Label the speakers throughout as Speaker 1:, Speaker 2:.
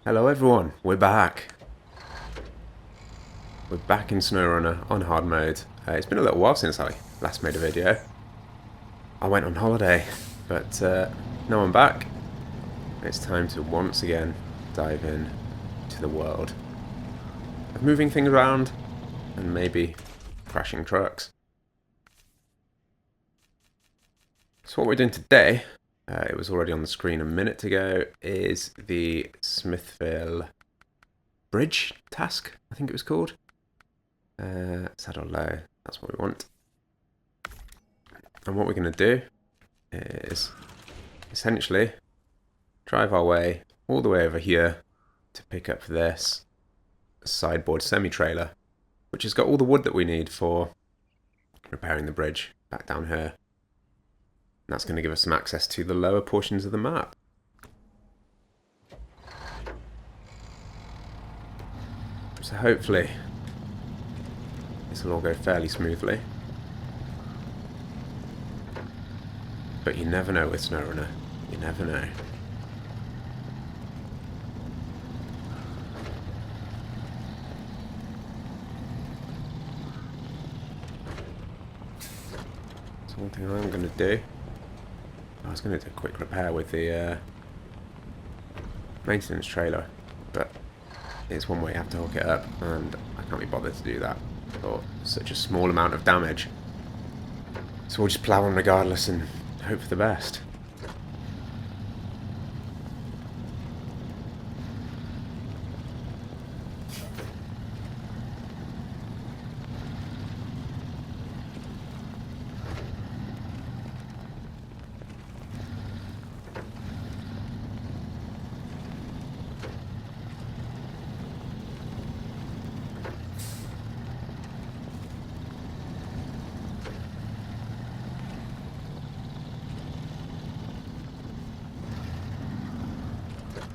Speaker 1: Hello everyone, we're back. We're back in SnowRunner on hard mode. It's been a little while since I last made a video. I went on holiday, but now I'm back. It's time to once again dive in to the world of moving things around and maybe crashing trucks. So what we're doing today, it was already on the screen a minute ago, is the Smithville Bridge task, I think it was called. Saddle low, that's what we want. And what we're going to do is essentially drive our way all the way over here to pick up this sideboard semi-trailer, which has got all the wood that we need for repairing the bridge back down here. And that's going to give us some access to the lower portions of the map. So hopefully this will all go fairly smoothly. But you never know with SnowRunner. You never know. So one thing I'm going to do, I was going to do a quick repair with the maintenance trailer, but it's one way you have to hook it up, and I can't be bothered to do that for such a small amount of damage. So we'll just plow on regardless and hope for the best.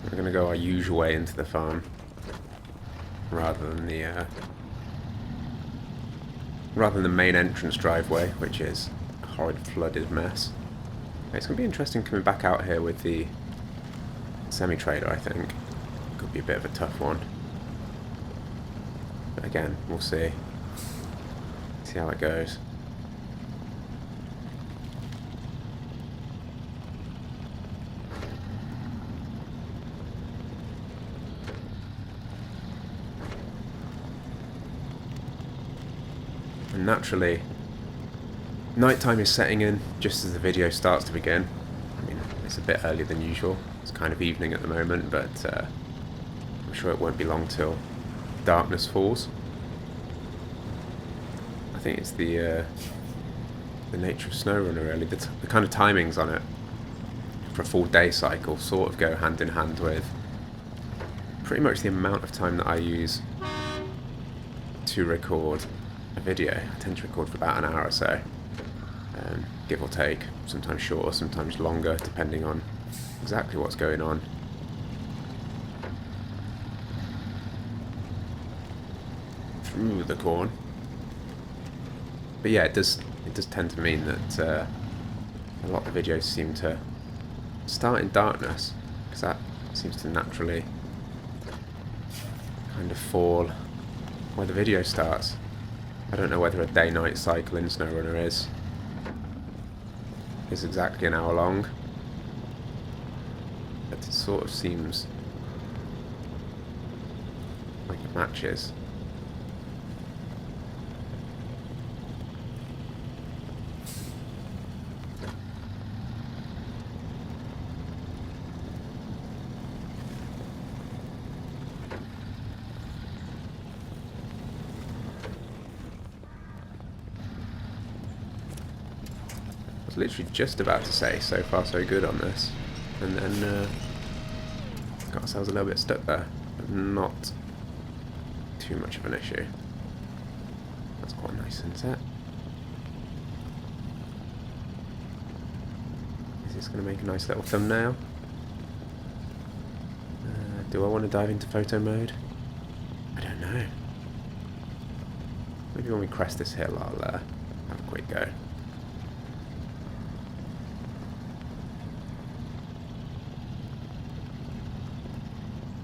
Speaker 1: We're going to go our usual way into the farm, rather than the main entrance driveway, which is a horrid flooded mess. It's going to be interesting coming back out here with the semi-trailer, I think. Could be a bit of a tough one. But again, we'll see. See how it goes. And naturally, nighttime is setting in just as the video starts to begin. I mean, it's a bit earlier than usual. It's kind of evening at the moment, but I'm sure it won't be long till darkness falls. I think it's the nature of SnowRunner, really. The kind of timings on it for a full day cycle sort of go hand in hand with pretty much the amount of time that I use to record a video. I tend to record for about an hour or so, give or take, sometimes shorter, sometimes longer, depending on exactly what's going on. Through the corn. But yeah, it does tend to mean that a lot of the videos seem to start in darkness, because that seems to naturally kind of fall where the video starts. I don't know whether a day-night cycle in SnowRunner is exactly an hour long, but it sort of seems like it matches. Literally just about to say so far so good on this, and then got ourselves a little bit stuck there, but not too much of an issue. That's quite a nice sunset. Is this going to make a nice little thumbnail? Do I want to dive into photo mode? I don't know. Maybe when we crest this hill I'll have a quick go.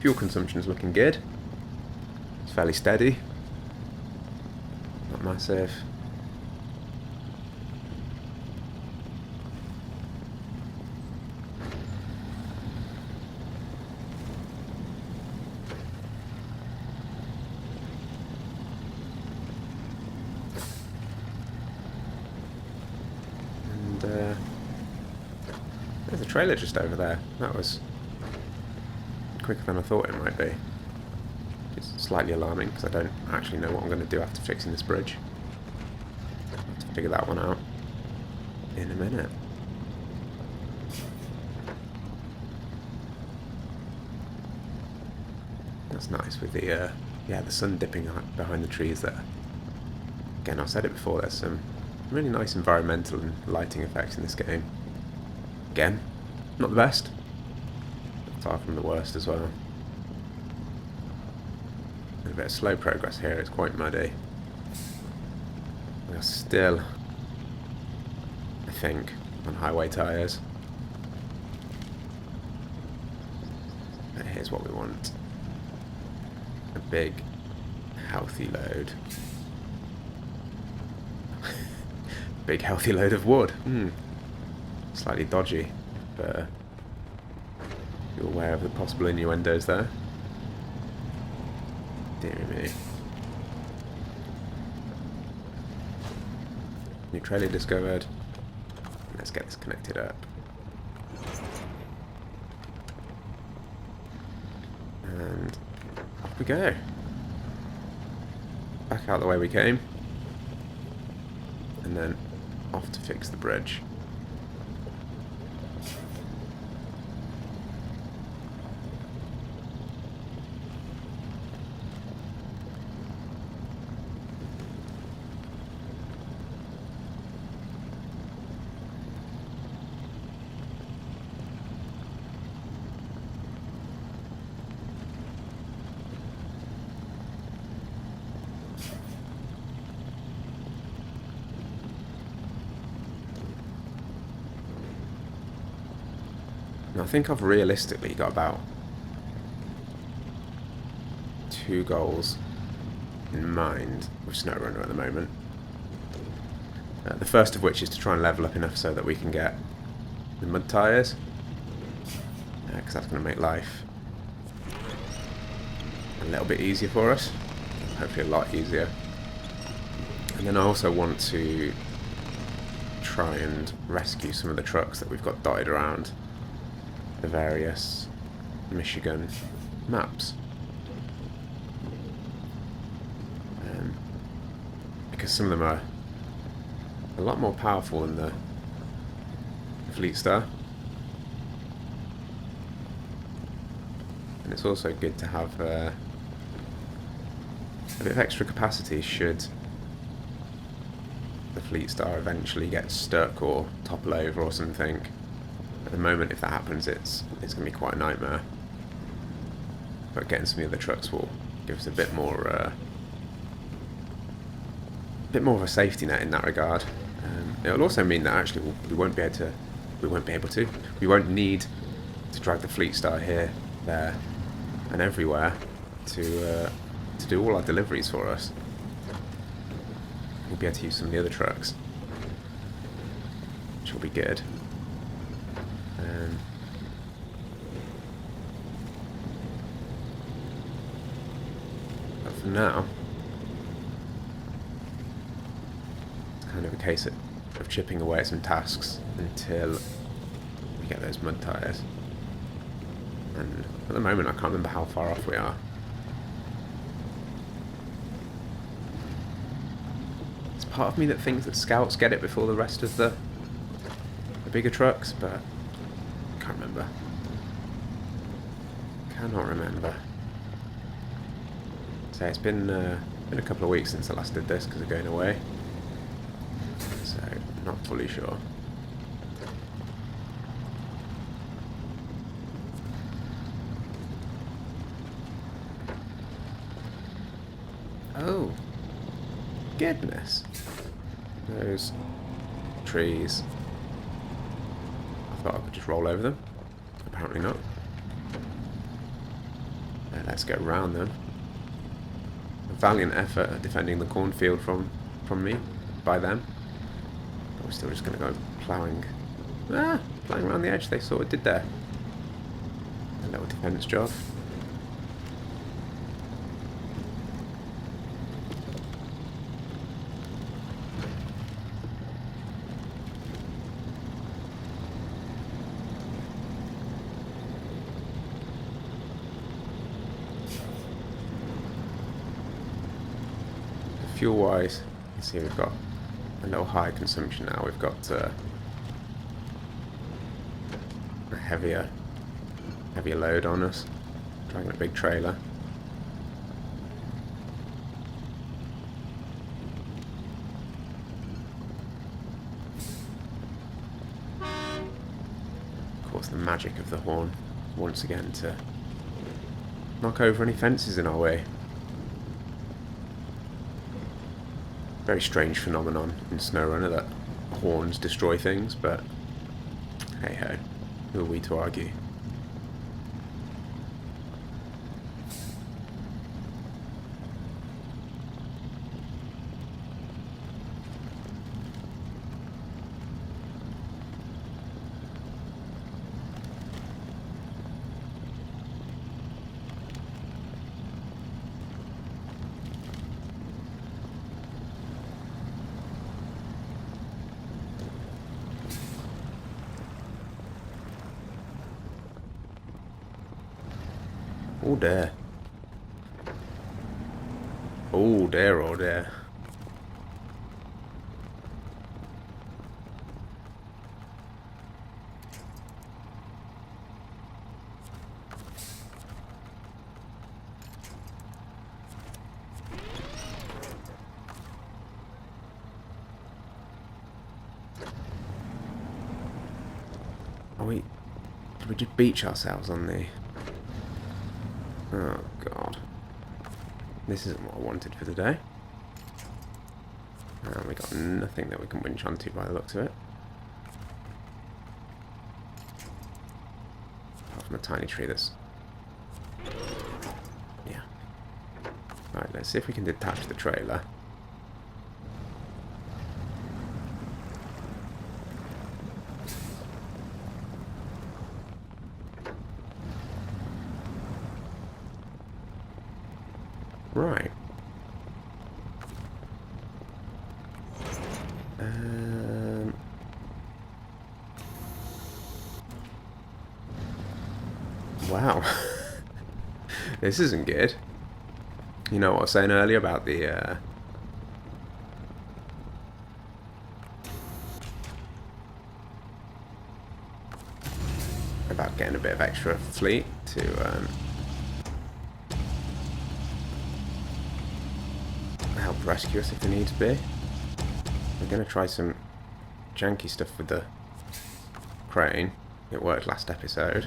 Speaker 1: Fuel consumption is looking good. It's fairly steady. Not massive. There's a trailer just over there. That was quicker than I thought it might be. It's slightly alarming because I don't actually know what I'm going to do after fixing this bridge. I'll have to figure that one out in a minute. That's nice with the the sun dipping behind the trees there. Again, I've said it before, there's some really nice environmental and lighting effects in this game. Again, not the best, but far from the worst as well. A bit of slow progress here, it's quite muddy. We are still, I think, on highway tyres. But here's what we want. A big, healthy load. Big, healthy load of wood. Slightly dodgy, but you're aware of the possible innuendos there. Dear me. New trailer discovered. Let's get this connected up. And off we go. Back out the way we came. And then off to fix the bridge. I think I've realistically got about 2 goals in mind with SnowRunner at the moment. The first of which is to try and level up enough so that we can get the mud tyres, because that's going to make life a little bit easier for us, hopefully a lot easier. And then I also want to try and rescue some of the trucks that we've got dotted around the various Michigan maps, because some of them are a lot more powerful than the Fleet Star, and it's also good to have a bit of extra capacity should the Fleet Star eventually get stuck or topple over or something. At the moment, if that happens, it's going to be quite a nightmare. But getting some of the other trucks will give us a bit more of a safety net in that regard. It'll also mean that actually we won't need to drag the Fleet Star here, there, and everywhere to do all our deliveries for us. We'll be able to use some of the other trucks, which will be good. But for now, it's kind of a case of chipping away at some tasks until we get those mud tyres. And at the moment, I can't remember how far off we are. There's part of me that thinks that scouts get it before the rest of the bigger trucks, but I can't remember. Cannot remember. So it's been a couple of weeks since I last did this because of going away, so not fully sure. Oh, goodness. Those trees. I thought I could just roll over them. Apparently not. Let's go round them. A valiant effort at defending the cornfield from me, by them. But we're still just going to go ploughing. Ploughing around the edge, they sort of did there. A little defence job. Fuel wise, you can see we've got a little higher consumption now. We've got a heavier load on us, driving a big trailer. Of course, the magic of the horn once again to knock over any fences in our way. Very strange phenomenon in SnowRunner that horns destroy things, but hey ho, who are we to argue? Oh dear. Oh dear, oh dear. Did we just beach ourselves on the... Oh, God. This isn't what I wanted for the day. And we got nothing that we can winch onto by the looks of it. Apart from a tiny tree that's... Yeah. Right, let's see if we can detach the trailer. Right. Wow. This isn't good. You know what I was saying earlier about the about getting a bit of extra fleet to help rescue us if there needs to be. We're going to try some janky stuff with the crane. It worked last episode.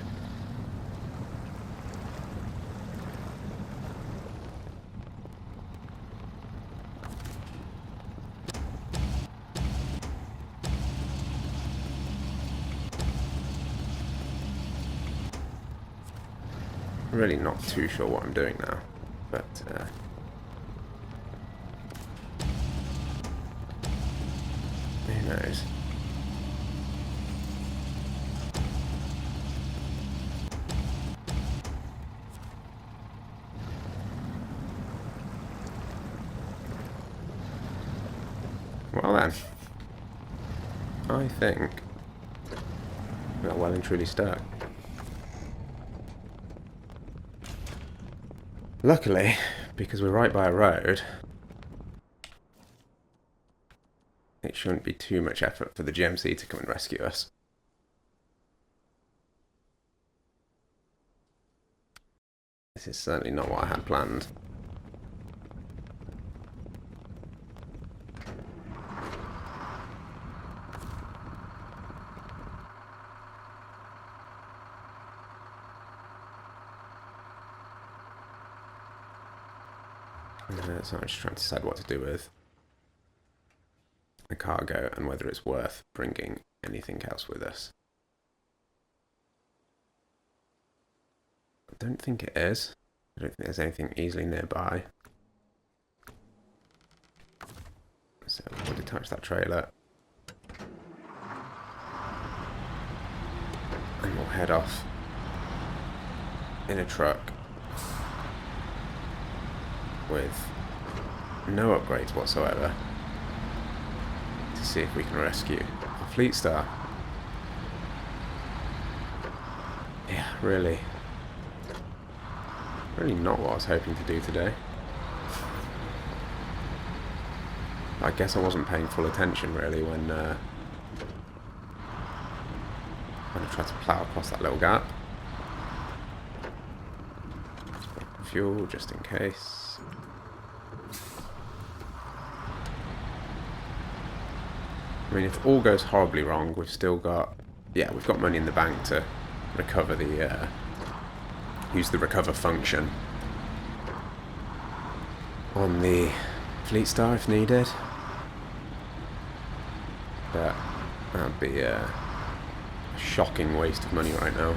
Speaker 1: I'm really not too sure what I'm doing now, but who knows? Well then, I think we are well and truly stuck. Luckily, because we're right by a road, it shouldn't be too much effort for the GMC to come and rescue us. This is certainly not what I had planned. So I'm just trying to decide what to do with the cargo and whether it's worth bringing anything else with us. I don't think it is. I don't think there's anything easily nearby. So we'll detach that trailer. And we'll head off in a truck with no upgrades whatsoever to see if we can rescue a Fleet Star. Yeah, really not what I was hoping to do today. I guess I wasn't paying full attention really when I tried to plough across that little gap. Fuel just in case. I mean, if all goes horribly wrong, we've still got... Yeah, we've got money in the bank to recover the... use the recover function on the Fleet Star if needed. But that'd be a shocking waste of money right now.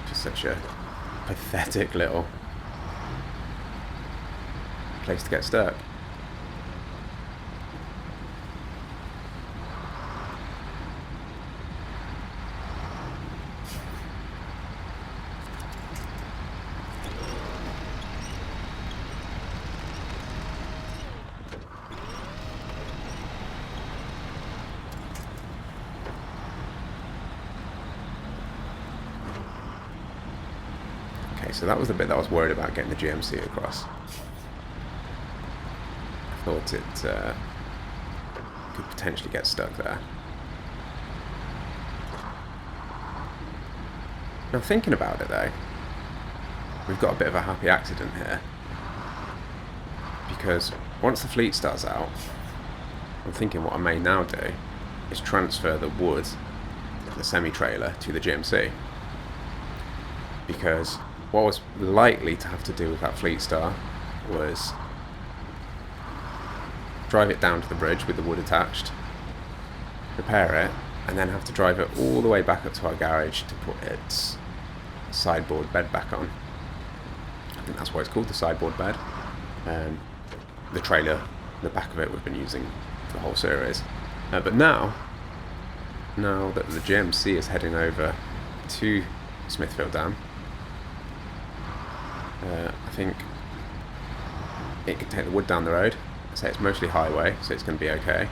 Speaker 1: Just such a pathetic little place to get stuck. So that was the bit that I was worried about getting the GMC across. I thought it could potentially get stuck there. Now thinking about it though, we've got a bit of a happy accident here. Because once the Fleet Star's out, I'm thinking what I may now do is transfer the wood, the semi-trailer, to the GMC. Because what I was likely to have to do with that Fleet Star was drive it down to the bridge with the wood attached, repair it, and then have to drive it all the way back up to our garage to put its sideboard bed back on. I think that's why it's called the sideboard bed. The trailer, the back of it, we've been using for the whole series. But now that the GMC is heading over to Smithville Dam, I think it can take the wood down the road. I say it's mostly highway, so it's going to be okay.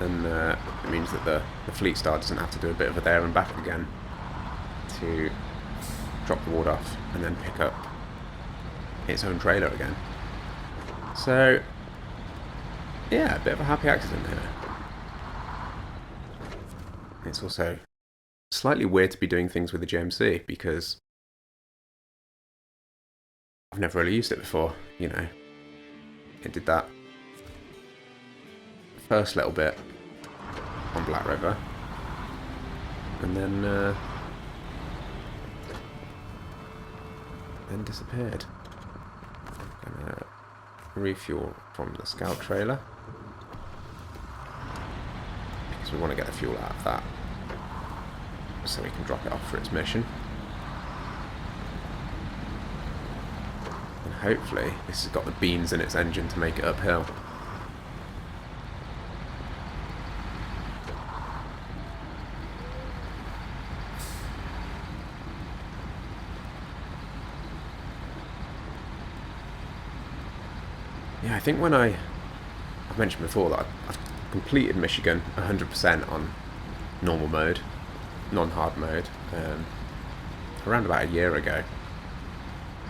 Speaker 1: And it means that the Fleet Star doesn't have to do a bit of a there and back again to drop the wood off and then pick up its own trailer again. So, yeah, a bit of a happy accident here. It's also slightly weird to be doing things with the GMC because I've never really used it before, you know. It did that first little bit on Black River, and then disappeared. I'm gonna refuel from the scout trailer because we want to get the fuel out of that so we can drop it off for its mission. And hopefully this has got the beans in its engine to make it uphill. Yeah, I think when I mentioned before that I've completed Michigan 100% on normal mode, non-hard mode, around about a year ago,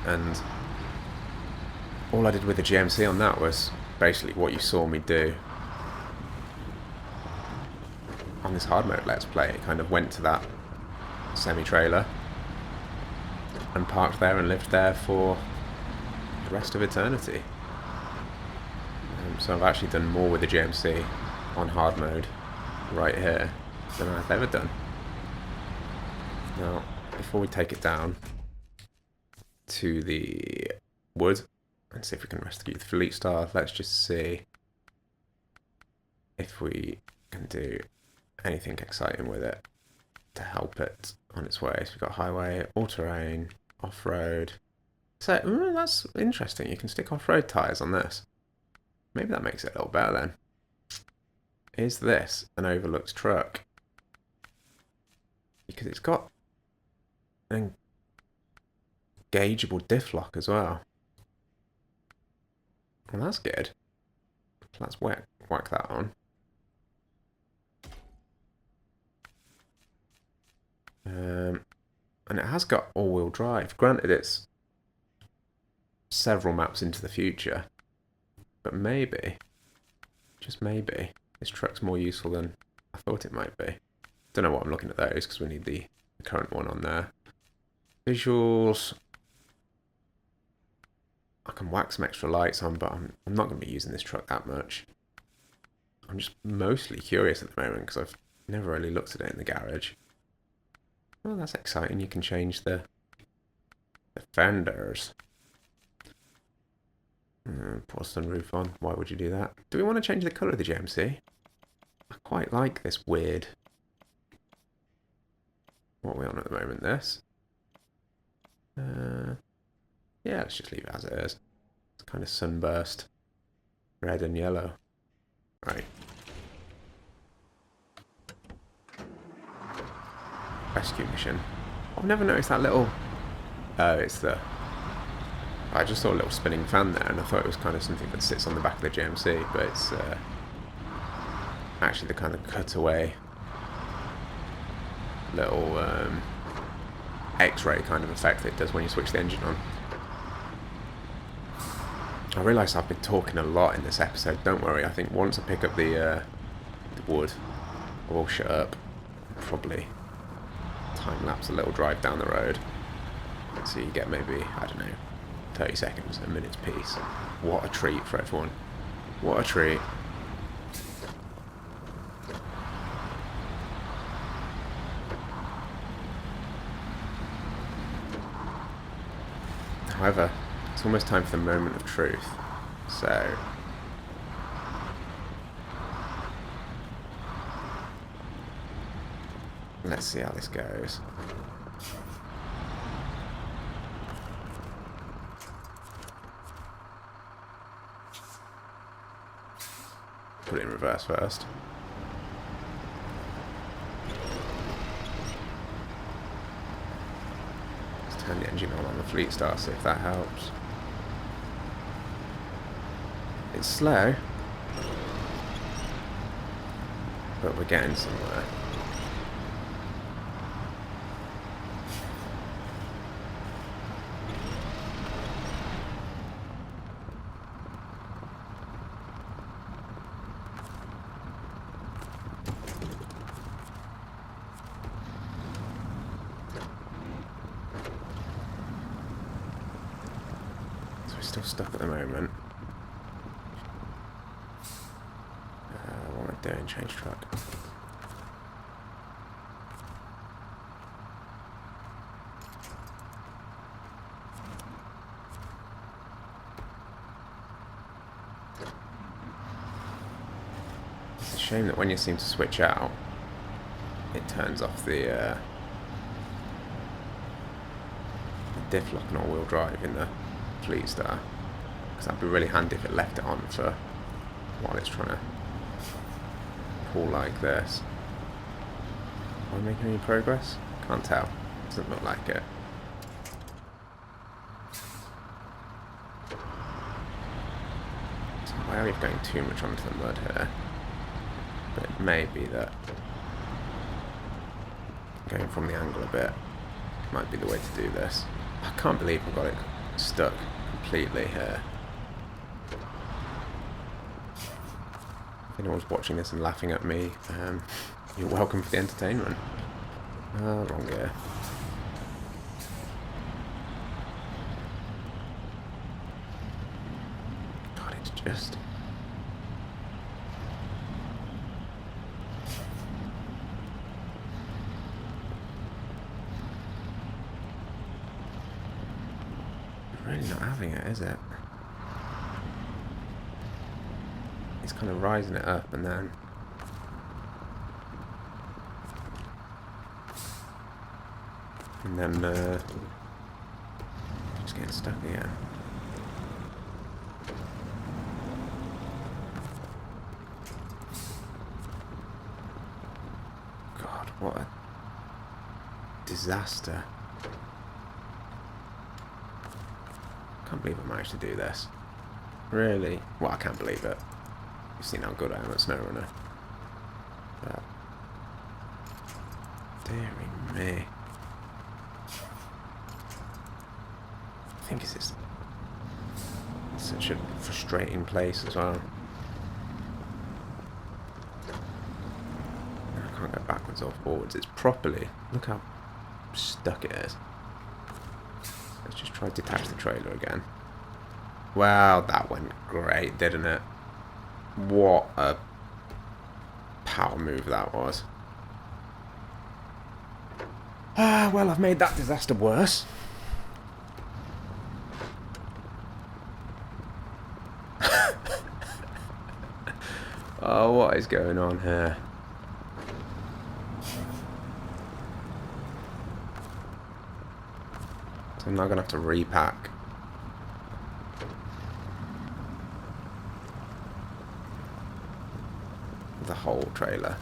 Speaker 1: and all I did with the GMC on that was basically what you saw me do on this hard mode Let's Play. It kind of went to that semi-trailer and parked there and lived there for the rest of eternity. So I've actually done more with the GMC on hard mode right here than I've ever done. Now, before we take it down to the wood and see if we can rescue the Fleet Star, let's just see if we can do anything exciting with it to help it on its way. So we've got highway, all-terrain, Off-road. So, that's interesting. You can stick off-road tyres on this. Maybe that makes it a little better then. Is this an overlooked truck? Because it's got an engageable diff lock as well. Well, that's good. Let's whack that on. And it has got all-wheel drive. Granted, it's several maps into the future. But maybe, just maybe, this truck's more useful than I thought it might be. Don't know what I'm looking at those, because we need the current one on there. Visuals. I can whack some extra lights on, but I'm not going to be using this truck that much. I'm just mostly curious at the moment, because I've never really looked at it in the garage. Oh, that's exciting. You can change the fenders. Put a sunroof on. Why would you do that? Do we want to change the colour of the GMC? I quite like this weird... What are we on at the moment? This? Yeah, let's just leave it as it is. It's kind of sunburst. Red and yellow. Right. Rescue mission. I've never noticed that little... Oh, it's the... I just saw a little spinning fan there, and I thought it was kind of something that sits on the back of the GMC, but it's actually the kind of cutaway little X-ray kind of effect that it does when you switch the engine on. I realise I've been talking a lot in this episode. Don't worry, I think once I pick up the wood, I will shut up. Probably time-lapse a little drive down the road. So you get maybe, I don't know, 30 seconds, a minute's piece. What a treat for everyone. What a treat. However, it's almost time for the moment of truth. So... let's see how this goes. Put it in reverse first. Let's turn the engine on the Fleet Star, see if that helps. It's slow, but we're getting somewhere. Still stuck at the moment. What am I doing? Change truck. It's a shame that when you seem to switch out, it turns off the diff lock and all-wheel drive in the Fleet Star, because that'd be really handy if it left it on for while it's trying to pull like this. Am I making any progress? Can't tell. Doesn't look like it. So I'm wary of going too much onto the mud here, but it may be that going from the angle a bit might be the way to do this. I can't believe I've got it stuck completely here. If anyone's watching this and laughing at me, you're welcome for the entertainment. Wrong gear. God, it's just... really not having it, is it? It's kind of rising it up and then... getting stuck again. God, what a disaster. Can't believe I managed to do this. Really? Well, I can't believe it. You've seen how good I am at SnowRunner. But, dearie me. I think it's just such a frustrating place as well. I can't go backwards or forwards. It's properly... Look how stuck it is. Let's just try to detach the trailer again. Wow, that went great, didn't it? What a power move that was. Ah, well, I've made that disaster worse. Oh, what is going on here? So I'm now going to have to repack. The whole trailer.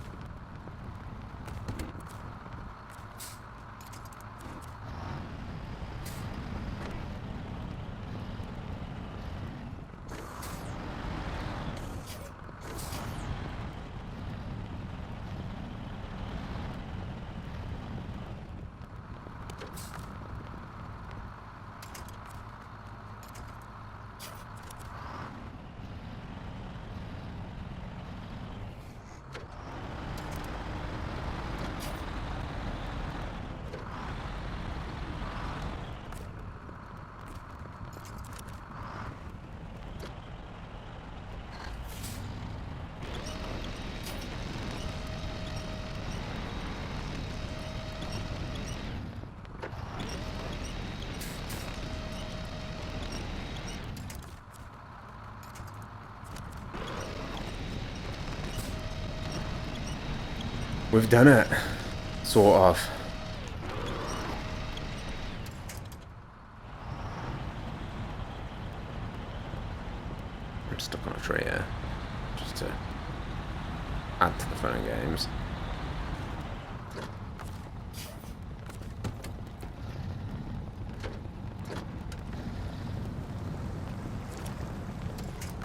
Speaker 1: We've done it. Sort of. I'm stuck on a tree here. Just to add to the fun of games.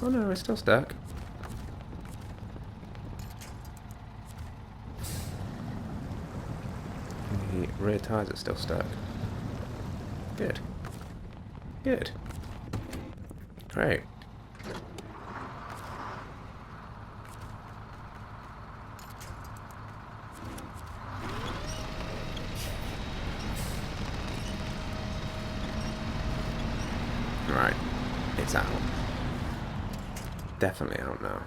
Speaker 1: Oh no, we're still stuck. The rear tyres are still stuck. Good. Good. Great. Right. It's out. Definitely out now.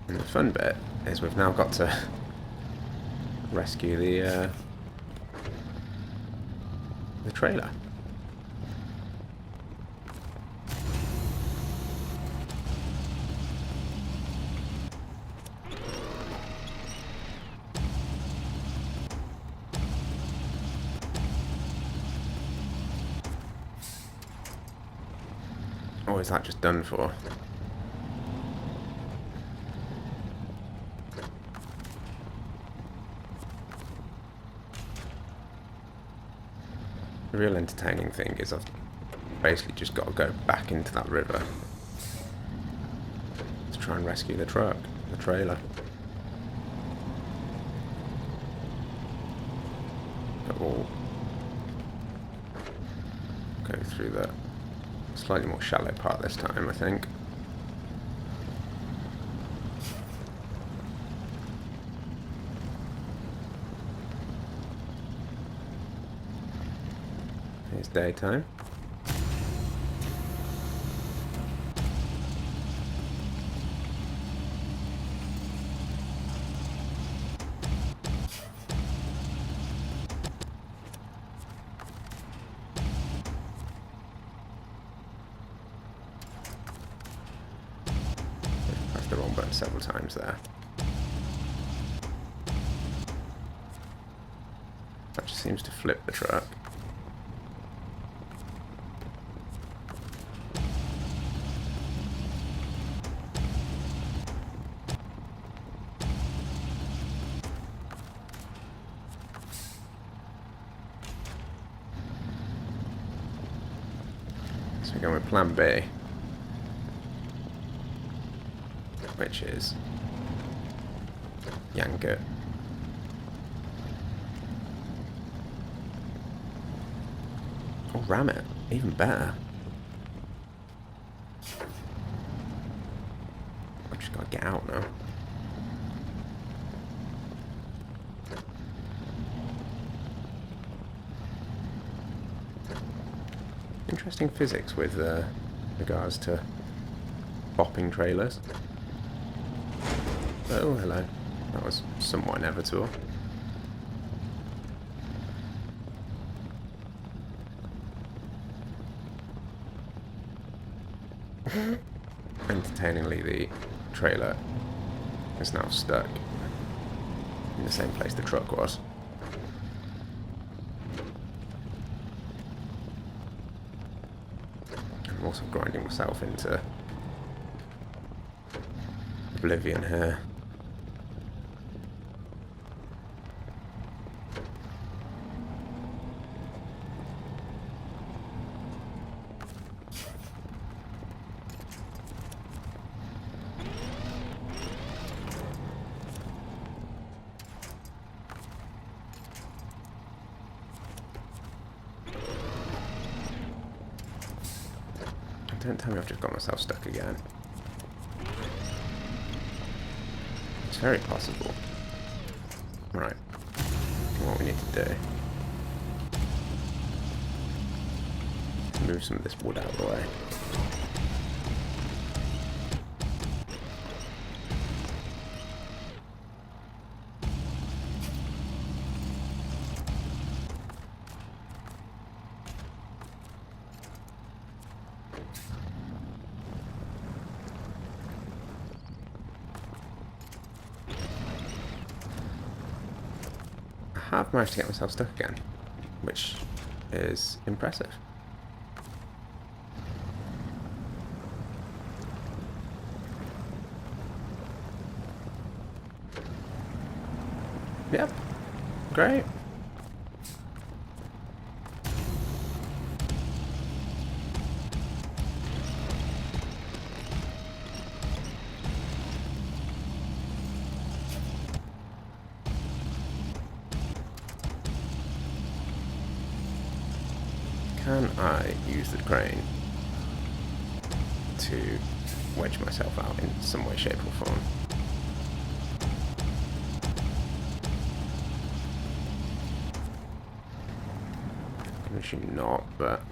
Speaker 1: And the fun bit is we've now got to rescue the trailer. Or is that just done for? The real entertaining thing is I've basically just got to go back into that river to try and rescue the truck, the trailer. But we'll go through the slightly more shallow part this time, I think. It's daytime. Pressed the wrong button several times there. That just seems to flip the truck. So we're going with plan B, which is yank it. Or ram it, even better. I just gotta get out now. Interesting physics with regards to bopping trailers. Oh, hello. That was somewhat inevitable. Entertainingly, the trailer is now stuck in the same place the truck was. I'm also grinding myself into oblivion here. Don't tell me I've just got myself stuck again. It's very possible. Right. What we need to do. Move some of this wood out of the way. I have managed to get myself stuck again, which is impressive. Yep, great. Can I use the crane to wedge myself out in some way, shape or form? I'm assuming not, but...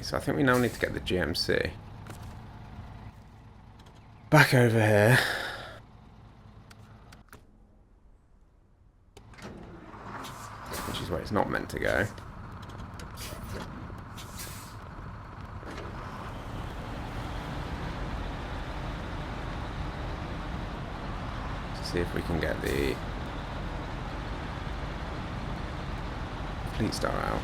Speaker 1: So I think we now need to get the GMC back over here. Which is where it's not meant to go. To see if we can get the Fleet Star out.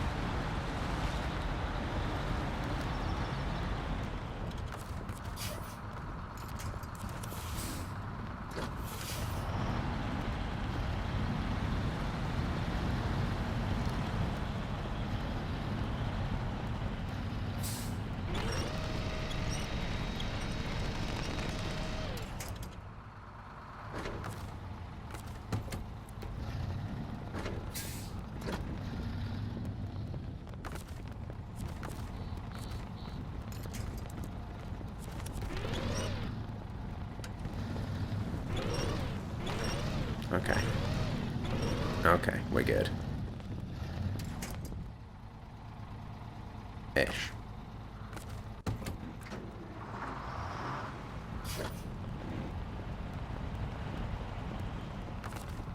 Speaker 1: Okay. Okay, we're good. Ish.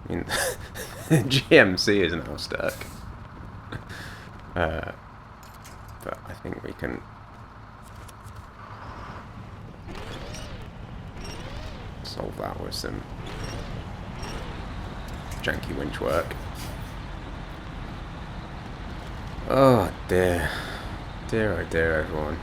Speaker 1: I mean, GMC is now stuck. But I think we can solve that with some janky winch work. Oh dear. Dear oh dear, everyone.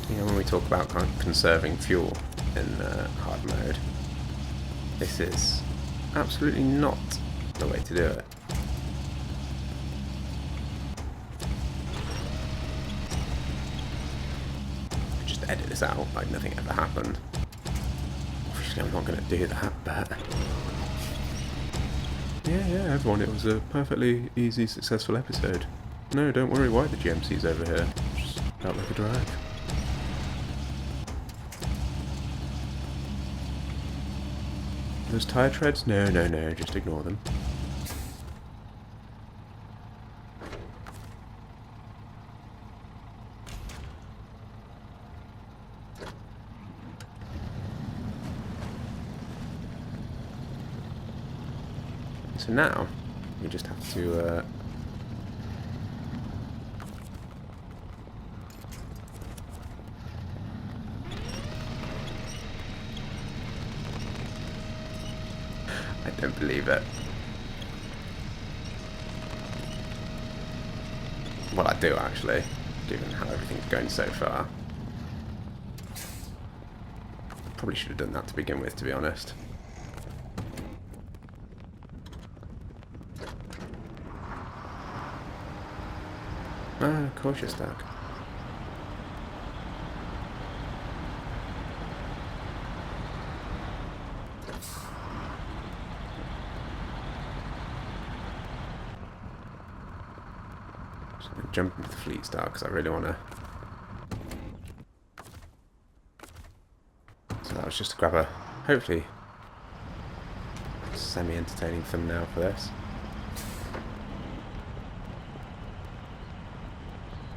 Speaker 1: You know, when we talk about conserving fuel in hard mode, this is absolutely not the way to do it. Just edit this out like nothing ever happened. Obviously I'm not going to do that, but... Yeah, everyone, it was a perfectly easy, successful episode. No, don't worry why the GMC's over here. Just felt like a drag. Those tyre treads? No, just ignore them. So now, we just have to... I don't believe it. Well, I do actually, given how everything's going so far. Probably should have done that to begin with, to be honest. Ah, of course you're stuck. Just gonna jump into the fleet star because I really want to. So that was just to grab a, hopefully, semi-entertaining thumbnail for this.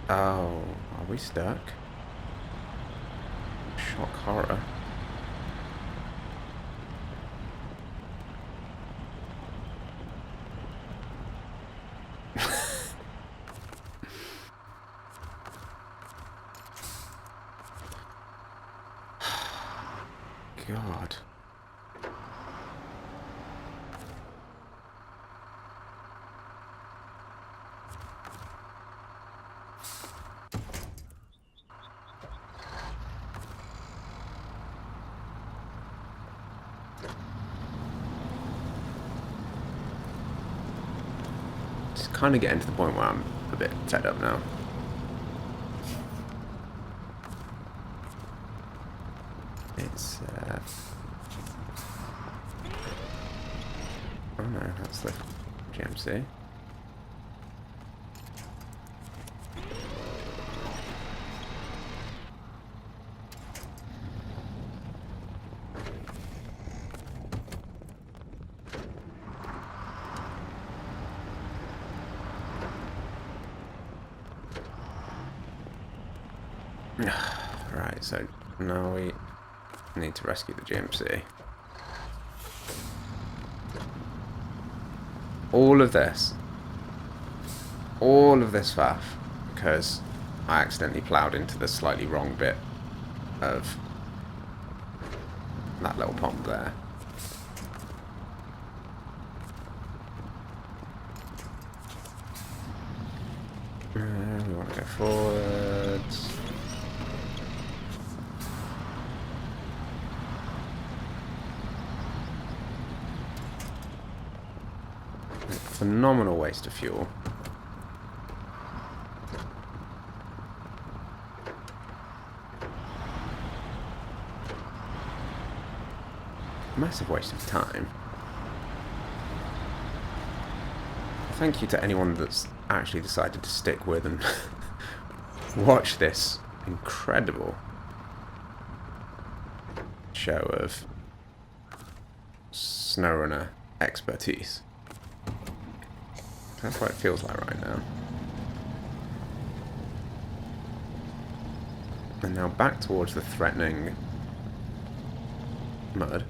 Speaker 1: Oh, are we stuck? Shock horror. God. It's kind of getting to the point where I'm a bit fed up now. It's oh no, that's the GMC. Right, so now we need to rescue the GMC. All of this faff because I accidentally ploughed into the slightly wrong bit of that little pond there. We want to go forwards. Phenomenal waste of fuel. Massive waste of time. thank you to anyone that's actually decided to stick with and watch this incredible show of SnowRunner expertise. That's what it feels like right now. And now back towards the threatening mud.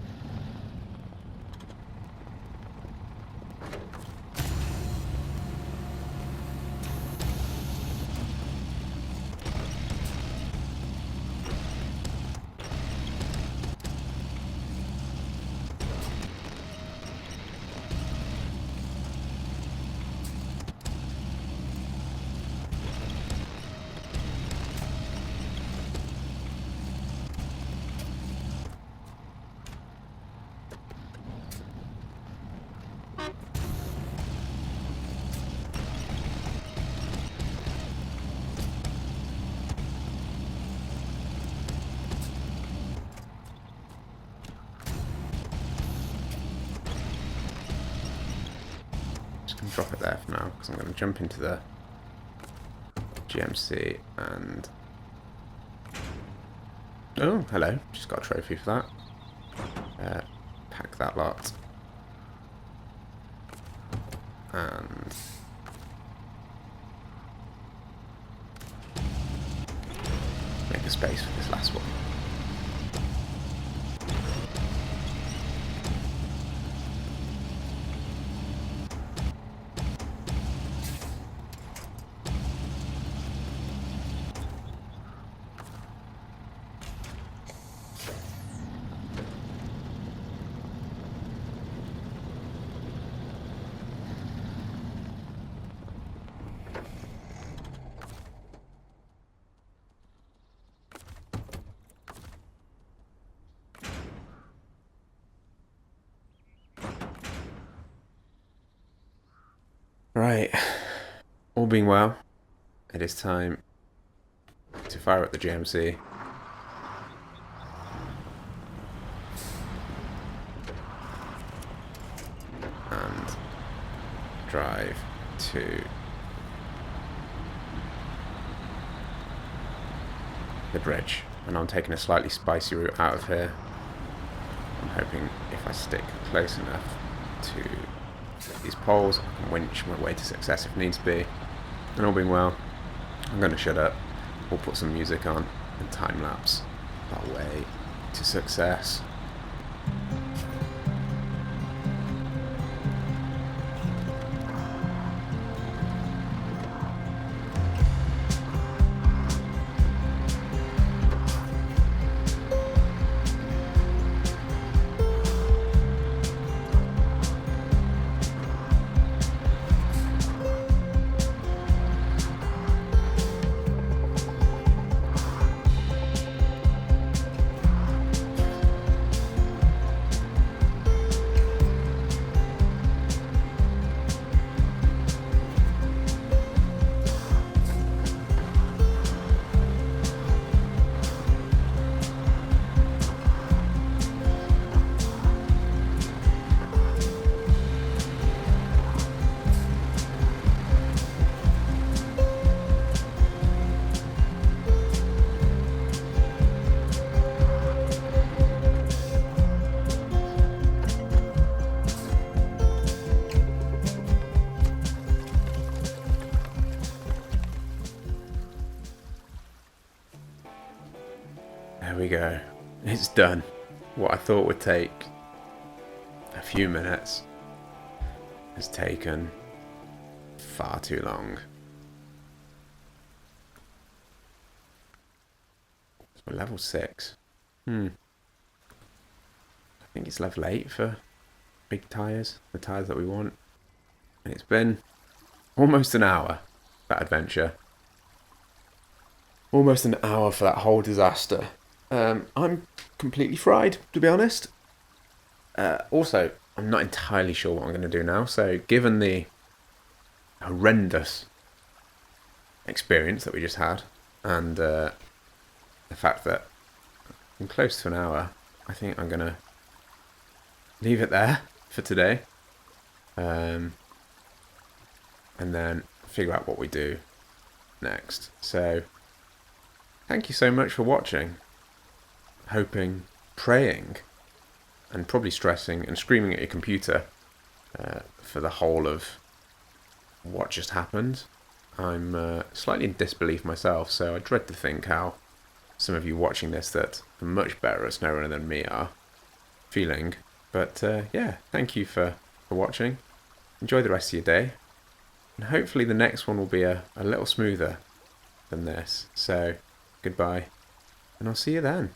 Speaker 1: Drop it there for now because I'm going to jump into the GMC and oh, hello, just got a trophy for that. Pack that lot and make a space for this last one. Right, all being well, it is time to fire up the GMC and drive to the bridge. And I'm taking a slightly spicy route out of here. I'm hoping if I stick close enough to these poles, I can winch my way to success if needs be. And all being well, I'm going to shut up. We'll put some music on and time lapse our way to success. There we go. It's done. What I thought would take a few minutes has taken far too long. So we're level 6. I think it's level 8 for big tyres, the tyres that we want. And it's been almost an hour, that adventure. Almost an hour for that whole disaster. I'm completely fried, to be honest. Also, I'm not entirely sure what I'm going to do now. So, given the horrendous experience that we just had, and the fact that I'm close to an hour, I think I'm going to leave it there for today. and then figure out what we do next. So, thank you so much for watching. Hoping, praying, and probably stressing and screaming at your computer for the whole of what just happened. I'm slightly in disbelief myself, so I dread to think how some of you watching this that are much better at SnowRunner than me are feeling. But yeah, thank you for watching. Enjoy the rest of your day. And hopefully the next one will be a little smoother than this. So, goodbye, and I'll see you then.